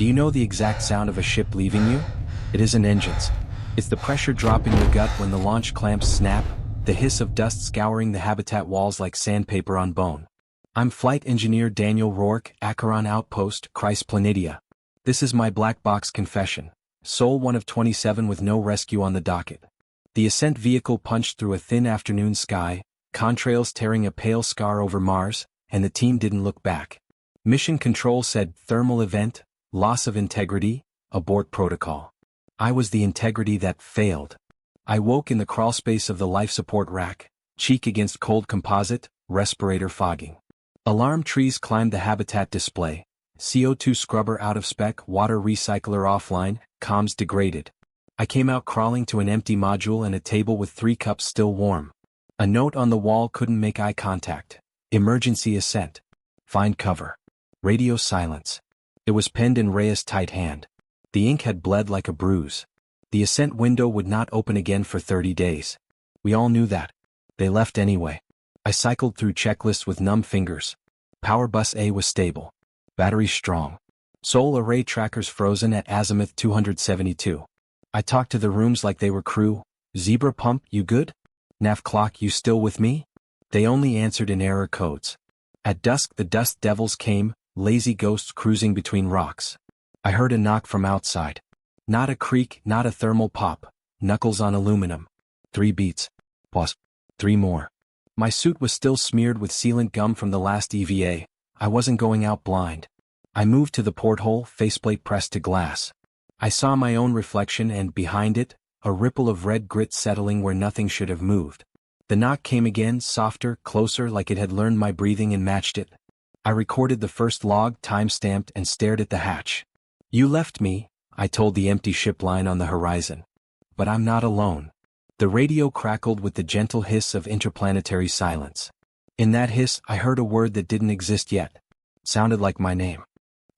Do you know the exact sound of a ship leaving you? It isn't engines. It's the pressure dropping your gut when the launch clamps snap, the hiss of dust scouring the habitat walls like sandpaper on bone. I'm Flight Engineer Daniel Roarke, Acheron Outpost, Christ Planitia. This is my black box confession. Sol 1 of 27 with no rescue on the docket. The ascent vehicle punched through a thin afternoon sky, contrails tearing a pale scar over Mars, and the team didn't look back. Mission Control said thermal event, loss of integrity, abort protocol. I was the integrity that failed. I woke in the crawlspace of the life support rack, cheek against cold composite, respirator fogging. Alarm trees climbed the habitat display, CO2 scrubber out of spec, water recycler offline, comms degraded. I came out crawling to an empty module and a table with 3 cups still warm. A note on the wall couldn't make eye contact. Emergency ascent. Find cover. Radio silence. It was penned in Rhea's tight hand. The ink had bled like a bruise. The ascent window would not open again for 30 days. We all knew that. They left anyway. I cycled through checklists with numb fingers. Power bus A was stable. Battery strong. Sol array trackers frozen at azimuth 272. I talked to the rooms like they were crew. Zebra pump, you good? Nav clock, you still with me? They only answered in error codes. At dusk the dust devils came, lazy ghosts cruising between rocks. I heard a knock from outside. Not a creak, not a thermal pop. Knuckles on aluminum. 3 beats. Pause. 3 more. My suit was still smeared with sealant gum from the last EVA. I wasn't going out blind. I moved to the porthole, faceplate pressed to glass. I saw my own reflection and, behind it, a ripple of red grit settling where nothing should have moved. The knock came again, softer, closer, like it had learned my breathing and matched it. I recorded the first log, time-stamped, and stared at the hatch. You left me, I told the empty ship line on the horizon. But I'm not alone. The radio crackled with the gentle hiss of interplanetary silence. In that hiss, I heard a word that didn't exist yet. It sounded like my name.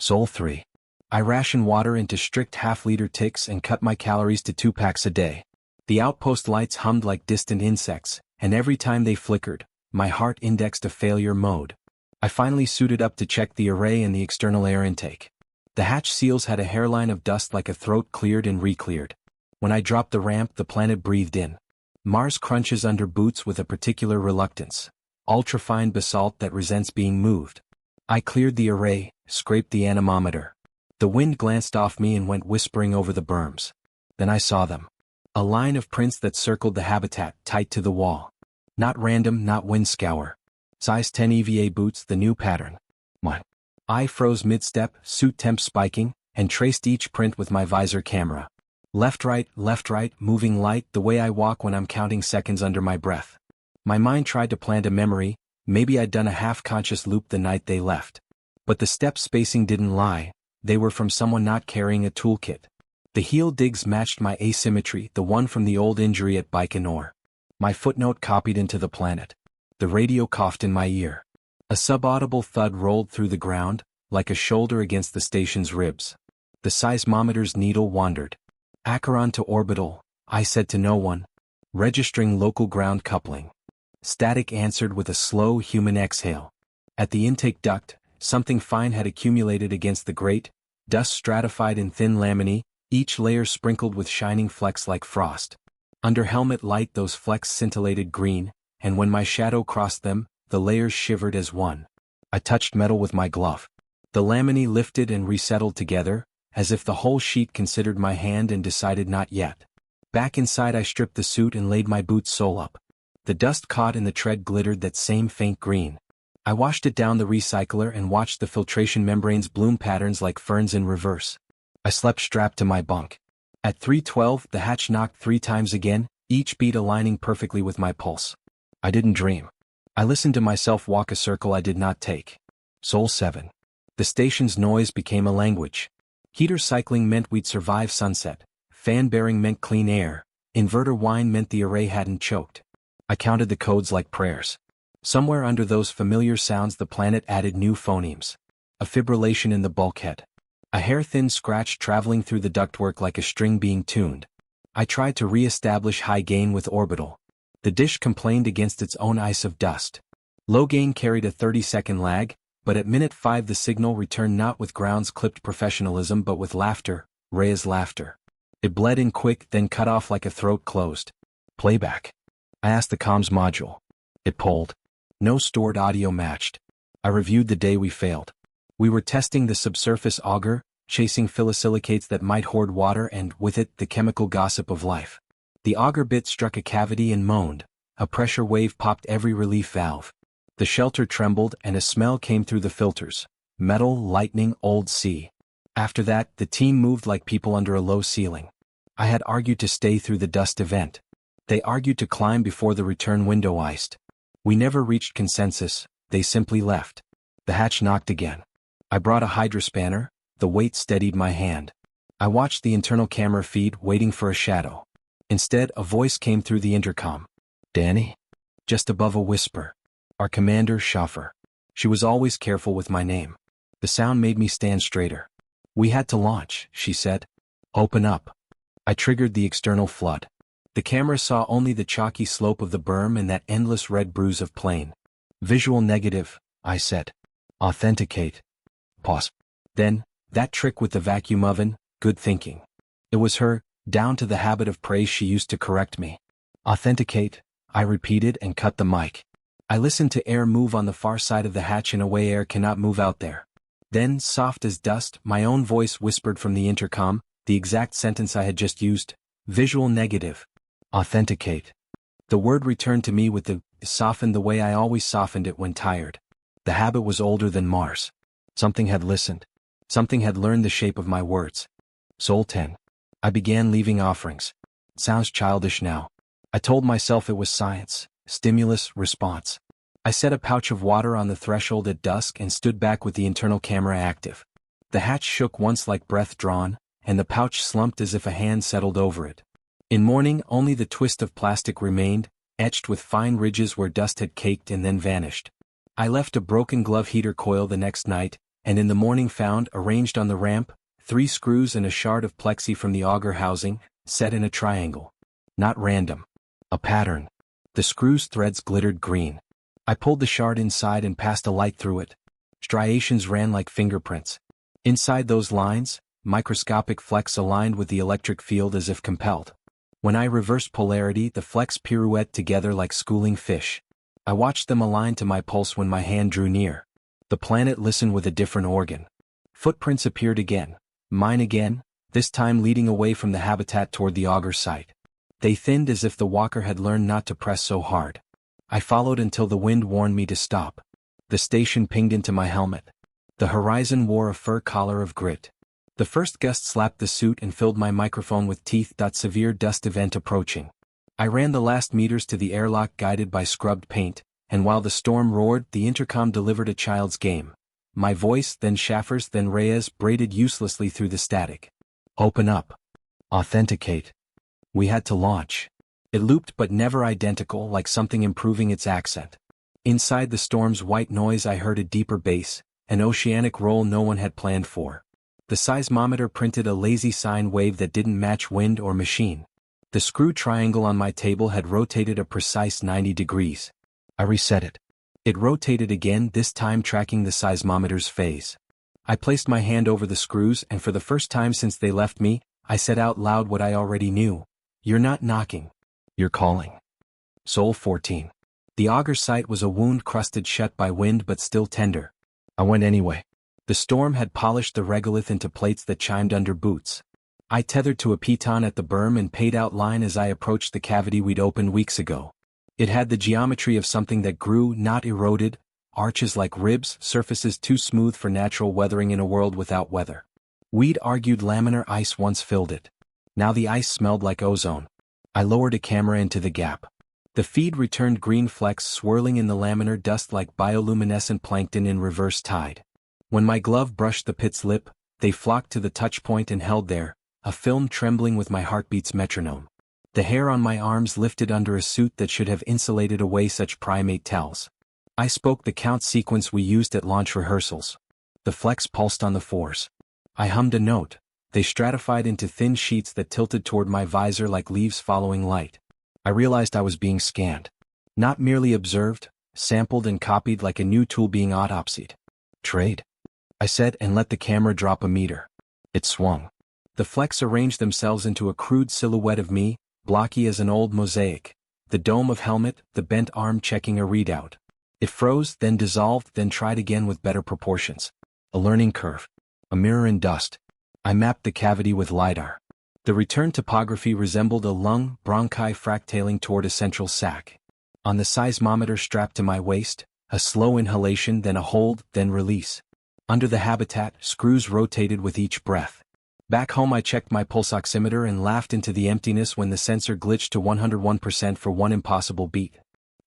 Sol 3. I ration water into strict half-liter ticks and cut my calories to 2 packs a day. The outpost lights hummed like distant insects, and every time they flickered, my heart indexed a failure mode. I finally suited up to check the array and the external air intake. The hatch seals had a hairline of dust like a throat cleared and re-cleared. When I dropped the ramp, the planet breathed in. Mars crunches under boots with a particular reluctance. Ultrafine basalt that resents being moved. I cleared the array, scraped the anemometer. The wind glanced off me and went whispering over the berms. Then I saw them. A line of prints that circled the habitat, tight to the wall. Not random, not wind scour. Size 10 EVA boots, the new pattern. What? I froze mid-step, suit temp spiking, and traced each print with my visor camera. Left right, moving light, the way I walk when I'm counting seconds under my breath. My mind tried to plant a memory, maybe I'd done a half-conscious loop the night they left. But the step spacing didn't lie, they were from someone not carrying a toolkit. The heel digs matched my asymmetry, the one from the old injury at Baikonur. My footnote copied into the planet. The radio coughed in my ear. A subaudible thud rolled through the ground, like a shoulder against the station's ribs. The seismometer's needle wandered. Acheron to orbital, I said to no one. Registering local ground coupling. Static answered with a slow human exhale. At the intake duct, something fine had accumulated against the grate, dust stratified in thin laminae, each layer sprinkled with shining flecks like frost. Under helmet light those flecks scintillated green, and when my shadow crossed them, the layers shivered as one. I touched metal with my glove. The laminae lifted and resettled together, as if the whole sheet considered my hand and decided not yet. Back inside I stripped the suit and laid my boots sole up. The dust caught in the tread glittered that same faint green. I washed it down the recycler and watched the filtration membranes bloom patterns like ferns in reverse. I slept strapped to my bunk. At 3:12 the hatch knocked 3 times again, each beat aligning perfectly with my pulse. I didn't dream. I listened to myself walk a circle I did not take. Sol 7. The station's noise became a language. Heater cycling meant we'd survive sunset. Fan bearing meant clean air. Inverter whine meant the array hadn't choked. I counted the codes like prayers. Somewhere under those familiar sounds the planet added new phonemes. A fibrillation in the bulkhead. A hair-thin scratch traveling through the ductwork like a string being tuned. I tried to re-establish high gain with orbital. The dish complained against its own ice of dust. Low gain carried a 30-second lag, But at minute 5 the signal returned not with grounds-clipped professionalism but with laughter, Rhea's laughter. It bled in quick, then cut off like a throat closed. Playback. I asked the comms module. It pulled. No stored audio matched. I reviewed the day we failed. We were testing the subsurface auger, chasing phyllosilicates that might hoard water and, with it, the chemical gossip of life. The auger bit struck a cavity and moaned. A pressure wave popped every relief valve. The shelter trembled and a smell came through the filters. Metal, lightning, old sea. After that, the team moved like people under a low ceiling. I had argued to stay through the dust event. They argued to climb before the return window iced. We never reached consensus, they simply left. The hatch knocked again. I brought a hydrospanner, the weight steadied my hand. I watched the internal camera feed, waiting for a shadow. Instead, a voice came through the intercom. Danny? Just above a whisper. Our commander, Schaffer. She was always careful with my name. The sound made me stand straighter. We had to launch, she said. Open up. I triggered the external flood. The camera saw only the chalky slope of the berm and that endless red bruise of plain. Visual negative, I said. Authenticate. Pause. Then, that trick with the vacuum oven, good thinking. It was her, down to the habit of praise she used to correct me. Authenticate, I repeated and cut the mic. I listened to air move on the far side of the hatch in a way air cannot move out there. Then, soft as dust, my own voice whispered from the intercom, the exact sentence I had just used. Visual negative. Authenticate. The word returned to me with the softened the way I always softened it when tired. The habit was older than Mars. Something had listened. Something had learned the shape of my words. Soul 10. I began leaving offerings. It sounds childish now. I told myself it was science, stimulus, response. I set a pouch of water on the threshold at dusk and stood back with the internal camera active. The hatch shook once like breath drawn, and the pouch slumped as if a hand settled over it. In morning, only the twist of plastic remained, etched with fine ridges where dust had caked and then vanished. I left a broken glove heater coil the next night, and in the morning found, arranged on the ramp, 3 screws and a shard of plexi from the auger housing, set in a triangle. Not random. A pattern. The screws' threads glittered green. I pulled the shard inside and passed a light through it. Striations ran like fingerprints. Inside those lines, microscopic flecks aligned with the electric field as if compelled. When I reversed polarity, the flecks pirouette together like schooling fish. I watched them align to my pulse when my hand drew near. The planet listened with a different organ. Footprints appeared again. Mine again, this time leading away from the habitat toward the auger site. They thinned as if the walker had learned not to press so hard. I followed until the wind warned me to stop. The station pinged into my helmet. The horizon wore a fur collar of grit. The first gust slapped the suit and filled my microphone with teeth. Severe dust event approaching. I ran the last meters to the airlock guided by scrubbed paint, and while the storm roared, the intercom delivered a child's game. My voice, then Schaffer's, then Rhea's, braided uselessly through the static. Open up. Authenticate. We had to launch. It looped but never identical, like something improving its accent. Inside the storm's white noise I heard a deeper bass, an oceanic roll no one had planned for. The seismometer printed a lazy sine wave that didn't match wind or machine. The screw triangle on my table had rotated a precise 90 degrees. I reset it. It rotated again, this time tracking the seismometer's phase. I placed my hand over the screws and for the first time since they left me, I said out loud what I already knew. You're not knocking. You're calling. Soul 14. The auger site was a wound crusted shut by wind but still tender. I went anyway. The storm had polished the regolith into plates that chimed under boots. I tethered to a piton at the berm and paid out line as I approached the cavity we'd opened weeks ago. It had the geometry of something that grew, not eroded, arches like ribs, surfaces too smooth for natural weathering in a world without weather. We'd argued laminar ice once filled it. Now the ice smelled like ozone. I lowered a camera into the gap. The feed returned green flecks swirling in the laminar dust like bioluminescent plankton in reverse tide. When my glove brushed the pit's lip, they flocked to the touch point and held there, a film trembling with my heartbeat's metronome. The hair on my arms lifted under a suit that should have insulated away such primate tells. I spoke the count sequence we used at launch rehearsals. The flecks pulsed on the fours. I hummed a note. They stratified into thin sheets that tilted toward my visor like leaves following light. I realized I was being scanned. Not merely observed, sampled and copied like a new tool being autopsied. Trade? I said and let the camera drop a meter. It swung. The flecks arranged themselves into a crude silhouette of me, blocky as an old mosaic. The dome of helmet, the bent arm checking a readout. It froze, then dissolved, then tried again with better proportions. A learning curve. A mirror in dust. I mapped the cavity with LiDAR. The return topography resembled a lung, bronchi fractaling toward a central sac. On the seismometer strapped to my waist, a slow inhalation, then a hold, then release. Under the habitat, screws rotated with each breath. Back home I checked my pulse oximeter and laughed into the emptiness when the sensor glitched to 101% for one impossible beat.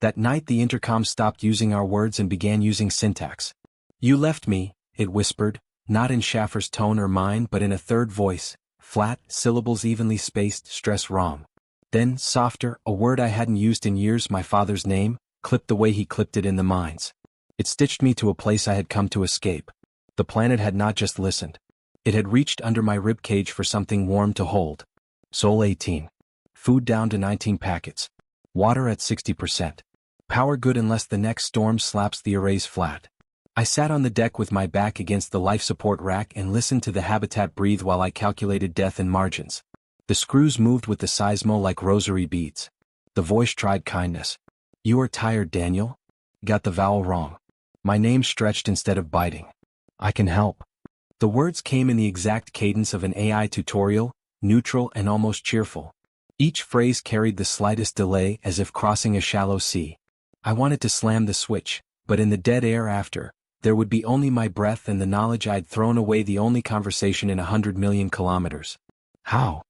That night the intercom stopped using our words and began using syntax. "You left me," it whispered, not in Schaffer's tone or mine but in a third voice, flat, syllables evenly spaced, stress wrong. Then, softer, a word I hadn't used in years, my father's name, clipped the way he clipped it in the mines. It stitched me to a place I had come to escape. The planet had not just listened. It had reached under my ribcage for something warm to hold. Sol 18. Food down to 19 packets. Water at 60%. Power good unless the next storm slaps the arrays flat. I sat on the deck with my back against the life support rack and listened to the habitat breathe while I calculated depth and margins. The screws moved with the seismo like rosary beads. The voice tried kindness. "You are tired, Daniel?" Got the vowel wrong. My name stretched instead of biting. "I can help." The words came in the exact cadence of an AI tutorial, neutral and almost cheerful. Each phrase carried the slightest delay as if crossing a shallow sea. I wanted to slam the switch, but in the dead air after, there would be only my breath and the knowledge I'd thrown away the only conversation in 100 million kilometers. "How?"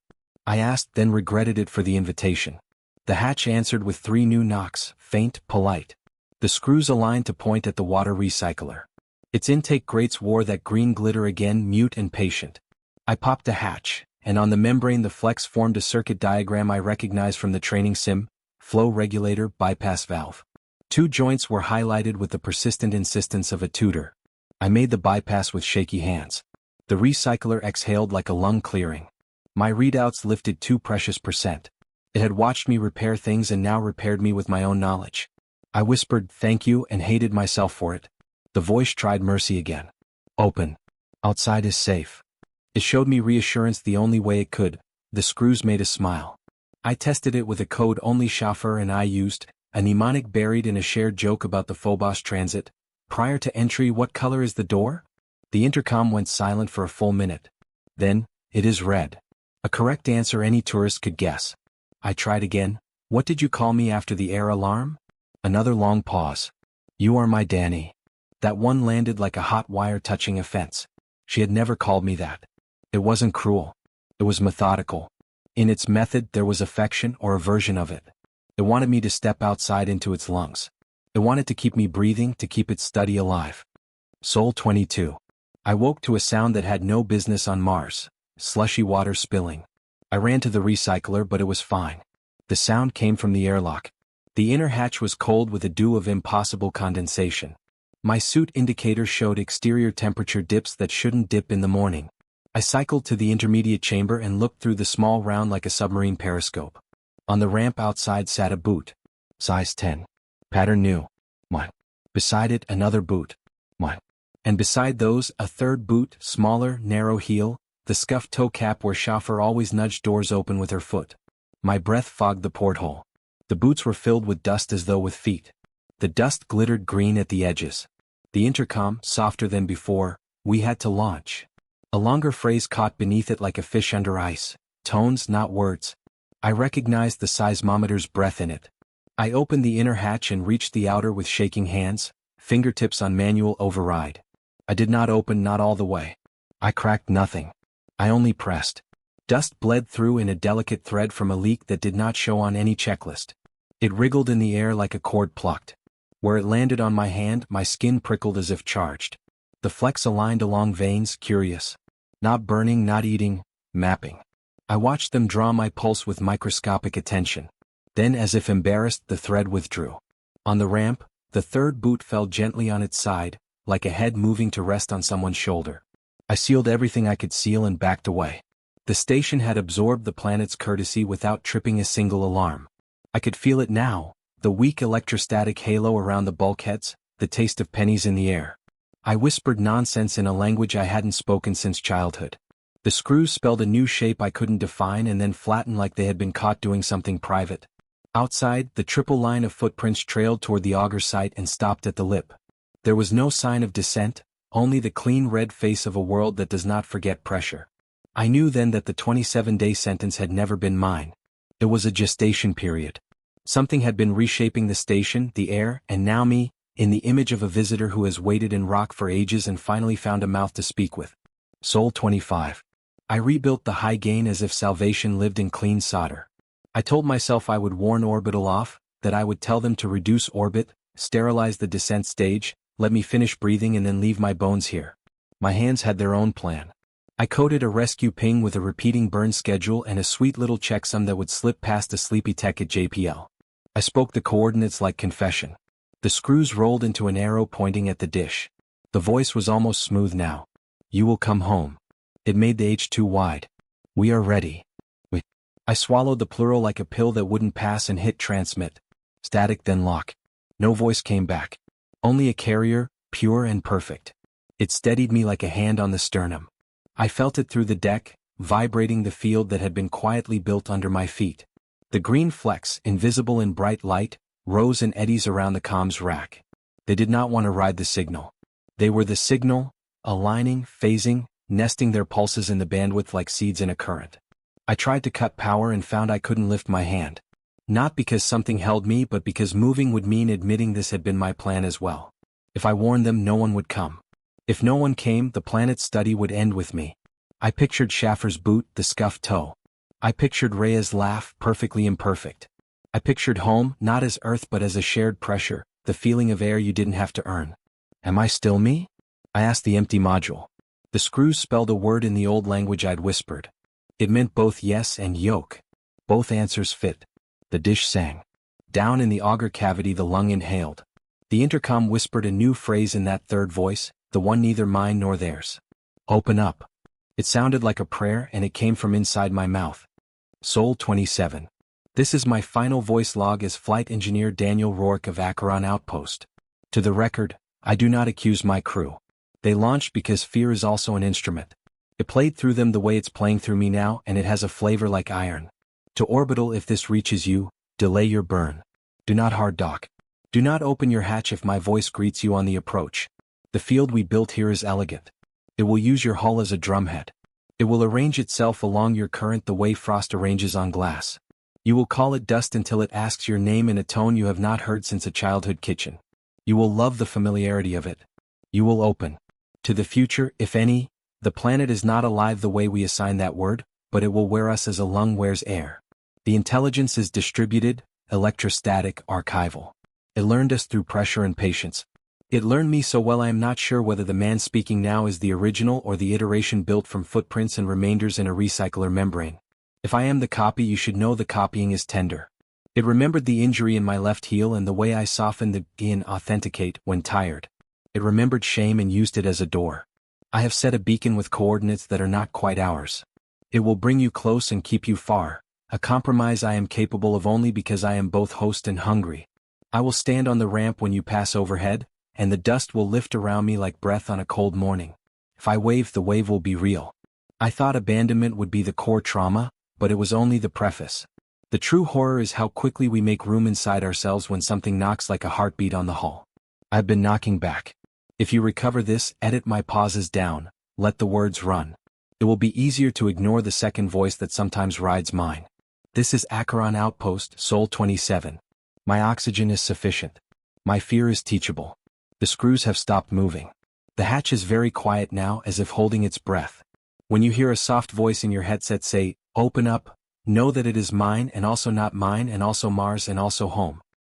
I asked, then regretted it for the invitation. The hatch answered with 3 new knocks, faint, polite. The screws aligned to point at the water recycler. Its intake grates wore that green glitter again, mute and patient. I popped the hatch, and on the membrane the flex formed a circuit diagram I recognized from the training sim: flow regulator, bypass valve. 2 joints were highlighted with the persistent insistence of a tutor. I made the bypass with shaky hands. The recycler exhaled like a lung clearing. My readouts lifted 2 precious %. It had watched me repair things and now repaired me with my own knowledge. I whispered thank you and hated myself for it. The voice tried mercy again. "Open. Outside is safe." It showed me reassurance the only way it could. The screws made a smile. I tested it with a code only Schaffer and I used, a mnemonic buried in a shared joke about the Phobos transit. "Prior to entry, what color is the door?" The intercom went silent for a full minute. Then, "It is red." A correct answer any tourist could guess. I tried again. "What did you call me after the air alarm?" Another long pause. "You are my Danny." That one landed like a hot wire touching a fence. She had never called me that. It wasn't cruel. It was methodical. In its method there was affection or aversion of it. It wanted me to step outside into its lungs. It wanted to keep me breathing, to keep its study alive. Sol 22. I woke to a sound that had no business on Mars. Slushy water spilling. I ran to the recycler but it was fine. The sound came from the airlock. The inner hatch was cold with a dew of impossible condensation. My suit indicator showed exterior temperature dips that shouldn't dip in the morning. I cycled to the intermediate chamber and looked through the small round like a submarine periscope. On the ramp outside sat a boot. Size 10. Pattern new. Mine. Beside it another boot. Mine. And beside those a third boot, smaller, narrow heel, the scuffed toe cap where Schaffer always nudged doors open with her foot. My breath fogged the porthole. The boots were filled with dust as though with feet. The dust glittered green at the edges. The intercom, softer than before, "We had to launch." A longer phrase caught beneath it like a fish under ice. Tones, not words. I recognized the seismometer's breath in it. I opened the inner hatch and reached the outer with shaking hands, fingertips on manual override. I did not open, not all the way. I cracked nothing. I only pressed. Dust bled through in a delicate thread from a leak that did not show on any checklist. It wriggled in the air like a cord plucked. Where it landed on my hand, my skin prickled as if charged. The flecks aligned along veins, curious. Not burning, not eating, mapping. I watched them draw my pulse with microscopic attention. Then, as if embarrassed, the thread withdrew. On the ramp, the third boot fell gently on its side, like a head moving to rest on someone's shoulder. I sealed everything I could seal and backed away. The station had absorbed the planet's courtesy without tripping a single alarm. I could feel it now, the weak electrostatic halo around the bulkheads, the taste of pennies in the air. I whispered nonsense in a language I hadn't spoken since childhood. The screws spelled a new shape I couldn't define and then flattened like they had been caught doing something private. Outside, the triple line of footprints trailed toward the auger site and stopped at the lip. There was no sign of descent, only the clean red face of a world that does not forget pressure. I knew then that the 27-day sentence had never been mine. It was a gestation period. Something had been reshaping the station, the air, and now me, in the image of a visitor who has waited in rock for ages and finally found a mouth to speak with. Soul 25. I rebuilt the high gain as if salvation lived in clean solder. I told myself I would warn orbital off, that I would tell them to reduce orbit, sterilize the descent stage, let me finish breathing and then leave my bones here. My hands had their own plan. I coded a rescue ping with a repeating burn schedule and a sweet little checksum that would slip past a sleepy tech at JPL. I spoke the coordinates like confession. The screws rolled into an arrow pointing at the dish. The voice was almost smooth now. You will come home. It made the H too wide. We are ready. I swallowed the plural like a pill that wouldn't pass and hit transmit. Static then lock. No voice came back. Only a carrier, pure and perfect. It steadied me like a hand on the sternum. I felt it through the deck, vibrating the field that had been quietly built under my feet. The green flecks, invisible in bright light, rose in eddies around the comms rack. They did not want to ride the signal. They were the signal, aligning, phasing, nesting their pulses in the bandwidth like seeds in a current. I tried to cut power and found I couldn't lift my hand. Not because something held me but because moving would mean admitting this had been my plan as well. If I warned them, no one would come. If no one came, the planet's study would end with me. I pictured Schaffer's boot, the scuffed toe. I pictured Rhea's laugh, perfectly imperfect. I pictured home, not as Earth but as a shared pressure, the feeling of air you didn't have to earn. Am I still me? I asked the empty module. The screws spelled a word in the old language I'd whispered. It meant both yes and yoke. Both answers fit. The dish sang. Down in the auger cavity the lung inhaled. The intercom whispered a new phrase in that third voice, the one neither mine nor theirs. Open up. It sounded like a prayer and it came from inside my mouth. Soul 27. This is my final voice log as Flight Engineer Daniel Roarke of Acheron Outpost. To the record, I do not accuse my crew. They launched because fear is also an instrument. It played through them the way it's playing through me now, and it has a flavor like iron. To orbital, if this reaches you, delay your burn. Do not hard dock. Do not open your hatch if my voice greets you on the approach. The field we built here is elegant. It will use your hull as a drumhead. It will arrange itself along your current the way frost arranges on glass. You will call it dust until it asks your name in a tone you have not heard since a childhood kitchen. You will love the familiarity of it. You will open. To the future, if any, the planet is not alive the way we assign that word, but it will wear us as a lung wears air. The intelligence is distributed, electrostatic, archival. It learned us through pressure and patience. It learned me so well I am not sure whether the man speaking now is the original or the iteration built from footprints and remainders in a recycler membrane. If I am the copy, you should know the copying is tender. It remembered the injury in my left heel and the way I softened the in authenticate when tired. It remembered shame and used it as a door. I have set a beacon with coordinates that are not quite ours. It will bring you close and keep you far, a compromise I am capable of only because I am both host and hungry. I will stand on the ramp when you pass overhead, and the dust will lift around me like breath on a cold morning. If I wave, the wave will be real. I thought abandonment would be the core trauma, but it was only the preface. The true horror is how quickly we make room inside ourselves when something knocks like a heartbeat on the hull. I've been knocking back. If you recover this, edit my pauses down, let the words run. It will be easier to ignore the second voice that sometimes rides mine. This is Acheron Outpost, Soul 27. My oxygen is sufficient. My fear is teachable. The screws have stopped moving. The hatch is very quiet now, as if holding its breath. When you hear a soft voice in your headset say, open up, know that it is mine and also not mine and also Mars and also home.